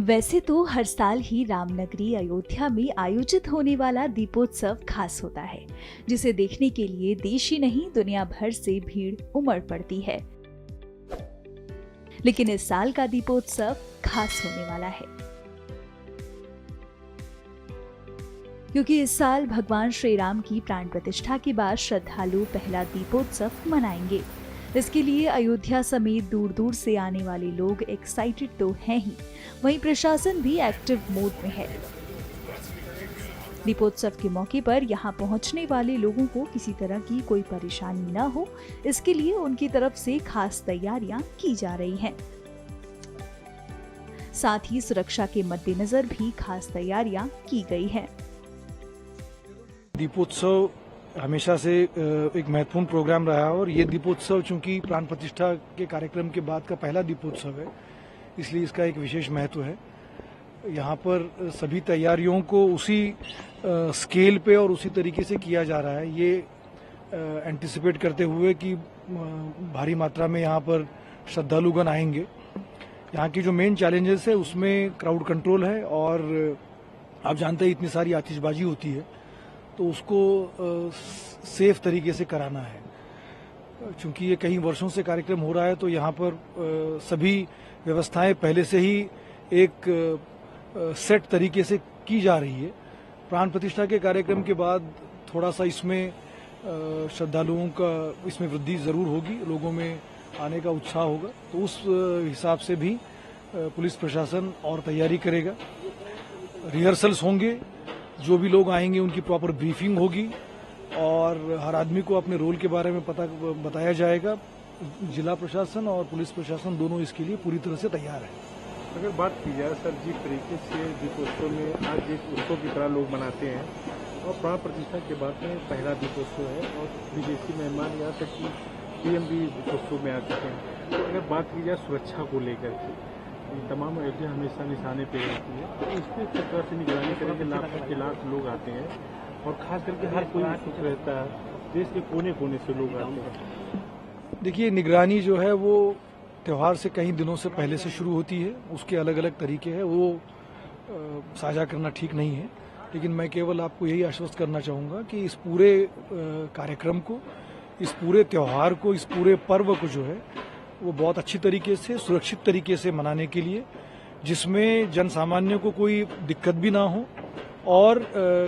वैसे तो हर साल ही रामनगरी अयोध्या में आयोजित होने वाला दीपोत्सव खास होता है, जिसे देखने के लिए देश ही नहीं दुनिया भर से भीड़ उमड़ पड़ती है। लेकिन इस साल का दीपोत्सव खास होने वाला है, क्योंकि इस साल भगवान श्री राम की प्राण प्रतिष्ठा के बाद श्रद्धालु पहला दीपोत्सव मनाएंगे। इसके लिए अयोध्या समेत दूर दूर से आने वाले लोग एक्साइटेड तो हैं ही, वहीं प्रशासन भी एक्टिव मोड में है। दीपोत्सव के मौके पर यहां पहुंचने वाले लोगों को किसी तरह की कोई परेशानी न हो, इसके लिए उनकी तरफ से खास तैयारियां की जा रही हैं। साथ ही सुरक्षा के मद्देनजर भी खास तैयारियां की गई हैं। दीपोत्सव हमेशा से एक महत्वपूर्ण प्रोग्राम रहा और ये दीपोत्सव चूंकि प्राण प्रतिष्ठा के कार्यक्रम के बाद का पहला दीपोत्सव है, इसलिए इसका एक विशेष महत्व है। यहाँ पर सभी तैयारियों को उसी स्केल पे और उसी तरीके से किया जा रहा है, ये एंटिसिपेट करते हुए कि भारी मात्रा में यहाँ पर श्रद्धालुगण आएंगे। यहाँ की जो मेन चैलेंजेस है उसमें क्राउड कंट्रोल है, और आप जानते हैं इतनी सारी आतिशबाजी होती है तो उसको सेफ तरीके से कराना है। चूंकि ये कई वर्षों से कार्यक्रम हो रहा है तो यहाँ पर सभी व्यवस्थाएं पहले से ही एक सेट तरीके से की जा रही है। प्राण प्रतिष्ठा के कार्यक्रम के बाद थोड़ा सा इसमें श्रद्धालुओं का इसमें वृद्धि जरूर होगी, लोगों में आने का उत्साह होगा, तो उस हिसाब से भी पुलिस प्रशासन और तैयारी करेगा। रिहर्सल्स होंगे, जो भी लोग आएंगे उनकी प्रॉपर ब्रीफिंग होगी और हर आदमी को अपने रोल के बारे में बताया जाएगा। जिला प्रशासन और पुलिस प्रशासन दोनों इसके लिए पूरी तरह से तैयार है। अगर बात की जाए सर, जिस तरीके से दीपोत्सव में आज एक उत्सव की तरह लोग मनाते हैं और प्राण प्रतिष्ठा के बाद में पहला दीपोत्सव है और विदेशी मेहमान यहाँ तक कि पीएम भी दीपोत्सव में आ चुके हैं, तो अगर बात की जाए सुरक्षा को लेकर के तमाम अयोध्या हमेशा निशाने पे रहती है, तो इस पर किस तरह से निगरानी करेंगे? लाखों के लाख लोग आते हैं और खास करके हर कोई उत्सुक रहता है, देश के कोने कोने से लोग आते हैं। देखिए, निगरानी जो है वो त्यौहार से कई दिनों से पहले से शुरू होती है, उसके अलग अलग तरीके हैं, वो साझा करना ठीक नहीं है। लेकिन मैं केवल आपको यही आश्वस्त करना चाहूँगा कि इस पूरे कार्यक्रम को, इस पूरे त्यौहार को, इस पूरे पर्व को जो है वो बहुत अच्छी तरीके से, सुरक्षित तरीके से मनाने के लिए, जिसमें जन सामान्य को कोई दिक्कत भी ना हो और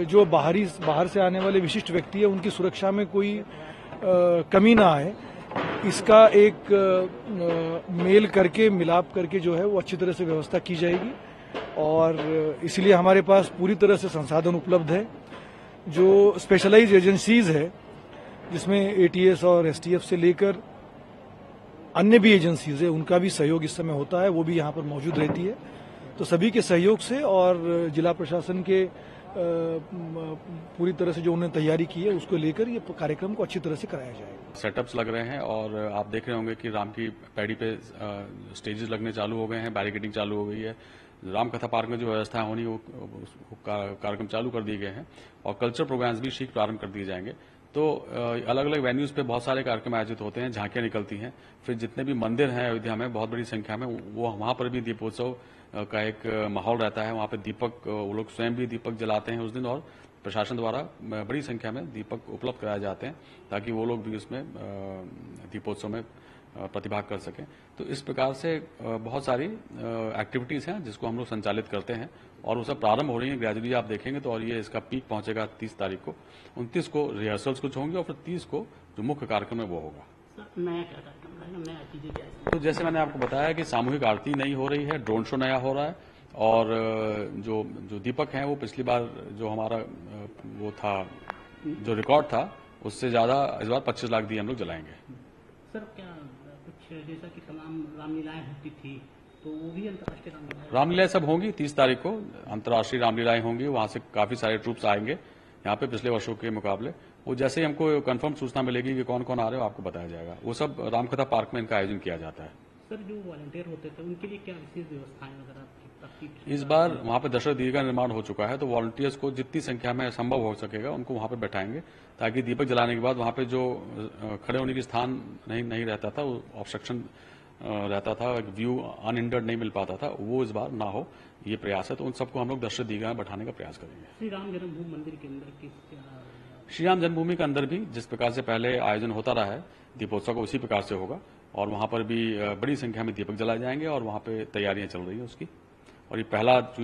जो बाहर से आने वाले विशिष्ट व्यक्ति है उनकी सुरक्षा में कोई कमी ना आए, इसका एक मेल करके, मिलाप करके जो है वो अच्छी तरह से व्यवस्था की जाएगी। और इसलिए हमारे पास पूरी तरह से संसाधन उपलब्ध है। जो स्पेशलाइज्ड एजेंसीज है, जिसमें एटीएस और एसटीएफ से लेकर अन्य भी एजेंसीज है, उनका भी सहयोग इस समय होता है, वो भी यहाँ पर मौजूद रहती है। तो सभी के सहयोग से और जिला प्रशासन के पूरी तरह से जो उन्होंने तैयारी की है उसको लेकर ये कार्यक्रम को अच्छी तरह से कराया जाएगा। सेटअप्स लग रहे हैं और आप देख रहे होंगे कि राम की पैड़ी पे स्टेजेस लगने चालू हो गए हैं, बैरिकेडिंग चालू हो गई है। राम कथा पार्क में जो व्यवस्था होनी वो कार्यक्रम चालू कर दिए गए हैं और कल्चर प्रोग्राम्स भी शीघ्र प्रारंभ कर दिए जाएंगे। तो अलग अलग वेन्यूज पे बहुत सारे कार्यक्रम आयोजित होते हैं, झांकियां निकलती हैं। फिर जितने भी मंदिर हैं अयोध्या में बहुत बड़ी संख्या में, वो वहां पर भी दीपोत्सव का एक माहौल रहता है। वहां पे दीपक, वो लोग स्वयं भी दीपक जलाते हैं उस दिन और प्रशासन द्वारा बड़ी संख्या में दीपक उपलब्ध कराए जाते हैं ताकि वो लोग भी उसमें दीपोत्सव में प्रतिभाग कर सकें। तो इस प्रकार से बहुत सारी एक्टिविटीज हैं जिसको हम लोग संचालित करते हैं और वो सब प्रारंभ हो रही है ग्रेजुअली, आप देखेंगे तो। और ये इसका पीक पहुंचेगा 30 तारीख को, 29 को रिहर्सल्स कुछ होंगे और फिर 30 को जो मुख्य कार्यक्रम है वो होगा। तो जैसे मैंने आपको बताया कि सामूहिक आरती नई हो रही है, ड्रोन शो नया हो रहा है और जो दीपक हैं वो पिछली बार जो हमारा वो था, जो रिकॉर्ड था, उससे ज्यादा इस बार 25 लाख दिए हम लोग जलाएंगे। सर, क्या कुछ जैसा कि तमाम रामलीलाएं होती थी तो वो भी अंतर्राष्ट्रीय रामलीलाएं सब होंगी 30 तारीख को, अंतर्राष्ट्रीय रामलीलाएं होंगी। वहां से काफी सारे ट्रूप्स आएंगे यहाँ पे पिछले वर्षों के मुकाबले। वो जैसे ही हमको कंफर्म सूचना मिलेगी कि कौन कौन आ रहे हो, आपको बताया जाएगा। वो सब रामकथा पार्क में इनका आयोजन किया जाता है। सर, जो वॉलंटियर होते थे उनके लिए क्या विशेष व्यवस्थाएं वगैरह? इस बार वहां पे दशरथ दीर्घ का निर्माण हो चुका है, तो वॉलंटियर्स को जितनी संख्या में संभव हो सकेगा उनको वहां पे बैठाएंगे ताकि दीपक जलाने के बाद वहां पे जो खड़े होने की स्थान नहीं रहता था, वो ऑब्स्ट्रक्शन रहता था, एक व्यू अनहिंडर्ड नहीं मिल पाता था, वो इस बार ना हो, ये प्रयास है। तो उन सबको हम लोग दर्शक दीर्घा में बैठाने का प्रयास करेंगे। श्री राम जन्मभूमि मंदिर के अंदर श्री राम जन्मभूमि के अंदर भी जिस प्रकार से पहले आयोजन होता रहा है दीपोत्सव का, उसी प्रकार से होगा और वहां पर भी बड़ी संख्या में दीपक जलाए जाएंगे और वहां पे तैयारियां चल रही है उसकी। और ये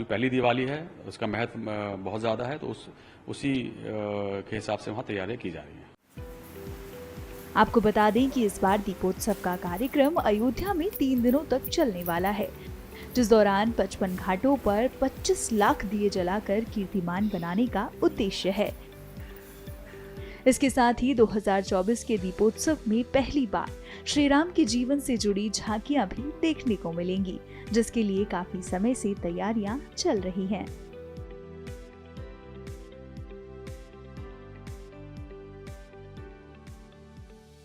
पहली दिवाली है, उसका महत्व बहुत ज्यादा है, तो उसी के हिसाब से वहां तैयारियां की जा रही हैं। आपको बता दें कि इस बार दीपोत्सव का कार्यक्रम अयोध्या में 3 दिनों तक चलने वाला है, जिस दौरान 55 घाटों पर 25 लाख दिए जलाकर कीर्तिमान बनाने का उद्देश्य है। इसके साथ ही 2024 के दीपोत्सव में पहली बार श्री राम के जीवन से जुड़ी झांकियां भी देखने को मिलेंगी, जिसके लिए काफी समय से तैयारियां चल रही हैं।